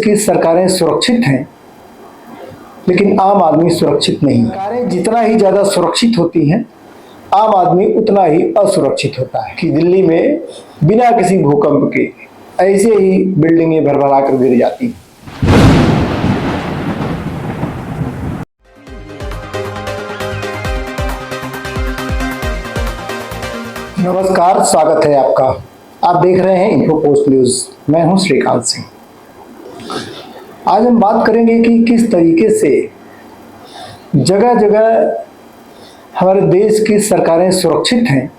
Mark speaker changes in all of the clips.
Speaker 1: की सरकारें सुरक्षित हैं, लेकिन आम आदमी सुरक्षित नहीं। सरकारें जितना ही ज़्यादा सुरक्षित होती हैं, आम आदमी उतना ही असुरक्षित होता है। कि दिल्ली में बिना किसी भूकंप के ऐसे ही बिल्डिंगें भरभरा कर गिर जाती हैं। नमस्कार, स्वागत है आपका। आप देख रहे हैं इन्फो पोस्ट न्यूज़। मैं हूं श्रीकांत सिंह। आज हम बात करेंगे कि किस तरीके से जगह जगह हमारे देश की सरकारें सुरक्षित हैं,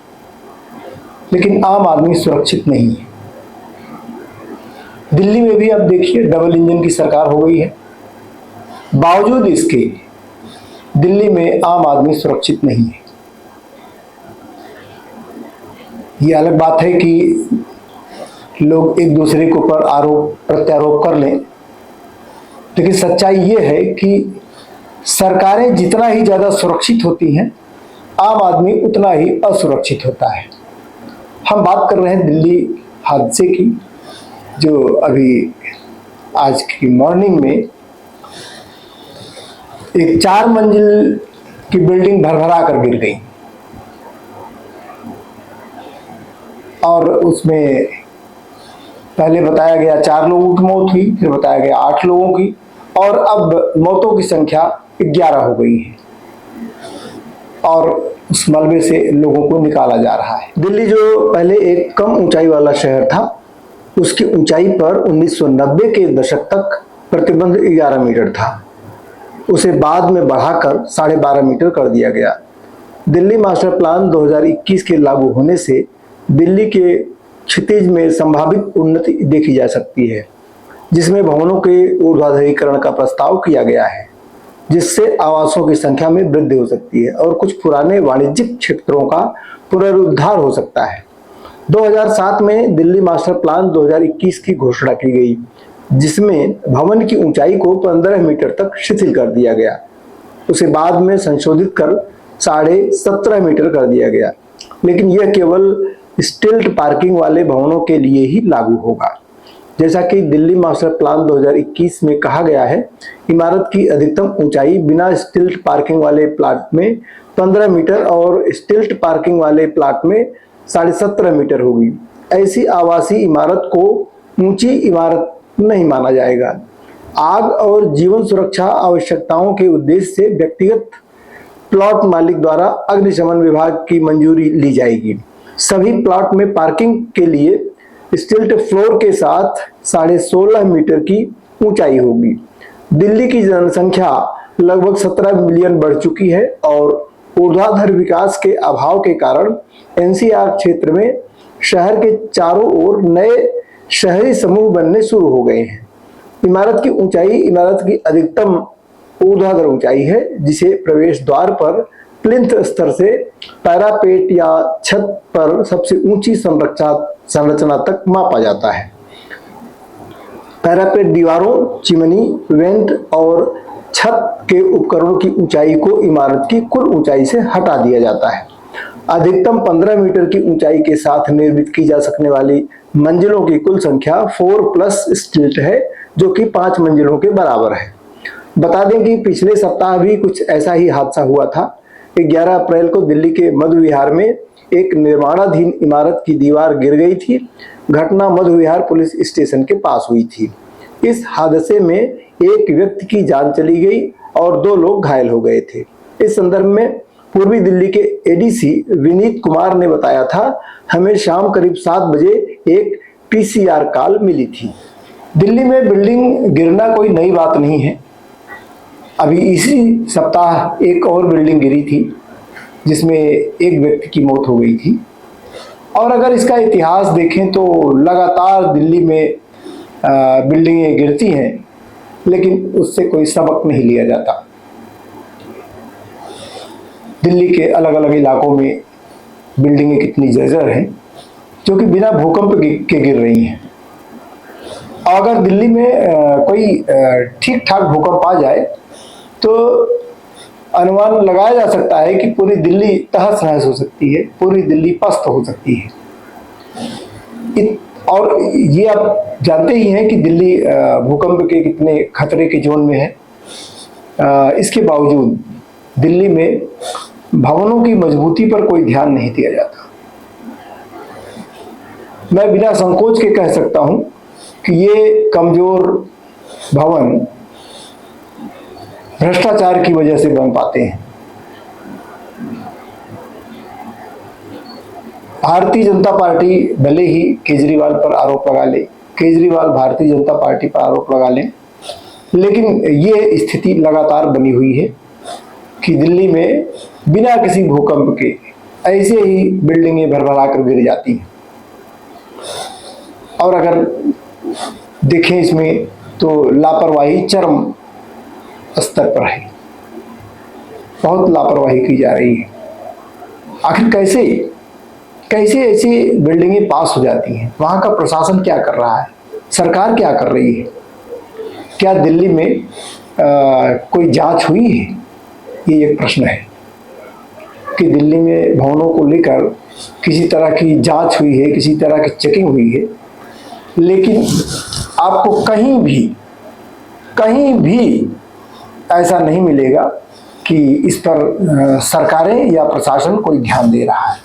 Speaker 1: लेकिन आम आदमी सुरक्षित नहीं है। दिल्ली में भी अब देखिए डबल इंजन की सरकार हो गई है, बावजूद इसके दिल्ली में आम आदमी सुरक्षित नहीं है। ये अलग बात है कि लोग एक दूसरे के ऊपर आरोप प्रत्यारोप कर लें, लेकिन सच्चाई ये है कि सरकारें जितना ही ज़्यादा सुरक्षित होती हैं, आम आदमी उतना ही असुरक्षित होता है। हम बात कर रहे हैं दिल्ली हादसे की, जो अभी आज की मॉर्निंग में एक 4 मंजिल की बिल्डिंग भरभरा कर गिर गई और उसमें पहले बताया गया 4 लोगों की मौत हुई, फिर बताया गया 8 लोगों की, और अब मौतों की संख्या 11 हो गई है और उस मलबे से लोगों को निकाला जा रहा है। दिल्ली जो पहले एक कम ऊंचाई वाला शहर था, उसकी ऊंचाई पर 1990 के दशक तक प्रतिबंध 11 मीटर था। उसे बाद में बढ़ाकर 12.5 मीटर कर दिया गया। दिल्ली मास्टर प्लान 2021 के लागू होने से दिल्ली के क्षितिज में संभावित उन्नति देखी जा सकती है, जिसमें भवनों के ऊर्ध्वाधरीकरण का प्रस्ताव किया गया है, जिससे आवासों की संख्या में वृद्धि हो सकती है और कुछ पुराने वाणिज्यिक क्षेत्रों का पुनरुद्धार हो सकता है। 2007 में दिल्ली मास्टर प्लान 2021 की घोषणा की गई, जिसमें भवन की ऊंचाई को 15 मीटर तक शिथिल कर दिया गया। उसे बाद में संशोधित कर 17.5 मीटर कर दिया गया, लेकिन यह केवल स्टिल्ट पार्किंग वाले भवनों के लिए ही लागू होगा। जैसा कि दिल्ली मास्टर प्लान 2021 में कहा गया है, इमारत की अधिकतम ऊंचाई बिना स्टिल्ट पार्किंग वाले प्लाट में 15 मीटर और स्टिल्ट पार्किंग वाले प्लाट में 17.5 मीटर होगी। ऐसी आवासीय इमारत को ऊंची इमारत नहीं माना जाएगा। आग और जीवन सुरक्षा आवश्यकताओं के उद्देश्य से व्यक्तिगत प्लॉट मालिक द्वारा अग्निशमन विभाग की मंजूरी ली जाएगी। सभी प्लॉट में पार्किंग के लिए स्टिल्ट फ्लोर के साथ 16.5 मीटर की ऊंचाई होगी। दिल्ली की जनसंख्या लगभग 17 मिलियन बढ़ चुकी है और ऊर्ध्वाधर विकास के अभाव के कारण एनसीआर क्षेत्र में शहर के चारों ओर नए शहरी समूह बनने शुरू हो गए हैं। इमारत की ऊंचाई इमारत की अधिकतम ऊर्ध्वाधर ऊंचाई है, जिसे प्रवेश द्वार पर प्लिंथ स्तर से पैरापेट या छत पर सबसे ऊंची संरचना तक मापा जाता है। पैरापेट दीवारों, चिमनी, वेंट और छत के उपकरणों की ऊंचाई को इमारत की कुल ऊंचाई से हटा दिया जाता है। अधिकतम 15 मीटर की ऊंचाई के साथ निर्मित की जा सकने वाली मंजिलों की कुल संख्या 4+ स्टिल्ट है, जो कि 5 मंजिलों के बराबर है। बता दें कि पिछले सप्ताह भी कुछ ऐसा ही हादसा हुआ था। 11 अप्रैल को दिल्ली के मधु विहार में एक निर्माणाधीन इमारत की दीवार गिर गई थी। घटना मधु विहार पुलिस स्टेशन के पास हुई थी। इस हादसे में एक व्यक्ति की जान चली गई और 2 लोग घायल हो गए थे। इस संदर्भ में पूर्वी दिल्ली के एडीसी विनीत कुमार ने बताया था, हमें शाम करीब 7 बजे एक पीसीआर कॉल मिली थी। दिल्ली में बिल्डिंग गिरना कोई नई बात नहीं है। अभी इसी सप्ताह एक और बिल्डिंग गिरी थी, जिसमें एक व्यक्ति की मौत हो गई थी। और अगर इसका इतिहास देखें तो लगातार दिल्ली में बिल्डिंगें गिरती हैं, लेकिन उससे कोई सबक नहीं लिया जाता। दिल्ली के अलग अलग इलाकों में बिल्डिंगें कितनी जर्जर हैं, जो कि बिना भूकंप के गिर रही हैं। अगर दिल्ली में कोई ठीक ठाक भूकंप आ जाए तो अनुमान लगाया जा सकता है कि पूरी दिल्ली तहस नहस हो सकती है, पूरी दिल्ली पस्त हो सकती है। और ये आप जानते ही हैं कि दिल्ली भूकंप के कितने खतरे के जोन में है। इसके बावजूद दिल्ली में भवनों की मजबूती पर कोई ध्यान नहीं दिया जाता। मैं बिना संकोच के कह सकता हूं कि ये कमजोर भवन भ्रष्टाचार की वजह से बन पाते हैं। भारतीय जनता पार्टी भले ही केजरीवाल पर आरोप लगा ले, केजरीवाल भारतीय जनता पार्टी पर आरोप लगा लें, लेकिन ये स्थिति लगातार बनी हुई है कि दिल्ली में बिना किसी भूकंप के ऐसे ही बिल्डिंगें भरभरा कर गिर जाती हैं। और अगर देखें इसमें तो लापरवाही चरम स्तर पर है, बहुत लापरवाही की जा रही है। आखिर कैसे कैसे ऐसी बिल्डिंगें पास हो जाती हैं? वहाँ का प्रशासन क्या कर रहा है, सरकार क्या कर रही है? क्या दिल्ली में कोई जांच हुई है? ये एक प्रश्न है कि दिल्ली में भवनों को लेकर किसी तरह की जांच हुई है, किसी तरह की चेकिंग हुई है, लेकिन आपको कहीं भी ऐसा नहीं मिलेगा कि इस पर सरकारें या प्रशासन कोई ध्यान दे रहा है।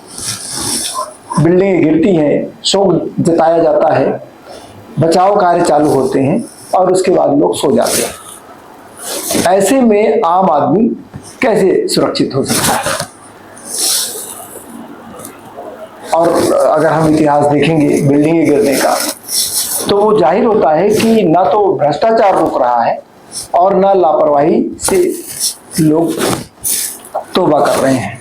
Speaker 1: बिल्डिंगें गिरती हैं, शोक जताया जाता है, बचाव कार्य चालू होते हैं और उसके बाद लोग सो जाते हैं। ऐसे में आम आदमी कैसे सुरक्षित हो सकता है? और अगर हम इतिहास देखेंगे बिल्डिंगें गिरने का, तो वो जाहिर होता है कि ना तो भ्रष्टाचार रुक रहा है और ना लापरवाही से लोग तौबा कर रहे हैं।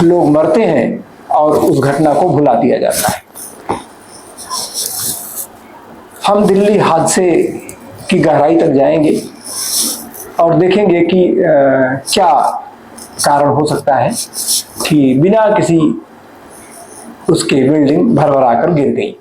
Speaker 1: लोग मरते हैं और उस घटना को भुला दिया जाता है। हम दिल्ली हादसे की गहराई तक जाएंगे और देखेंगे कि क्या कारण हो सकता है कि बिना किसी उसके बिल्डिंग भरभरा कर गिर गई।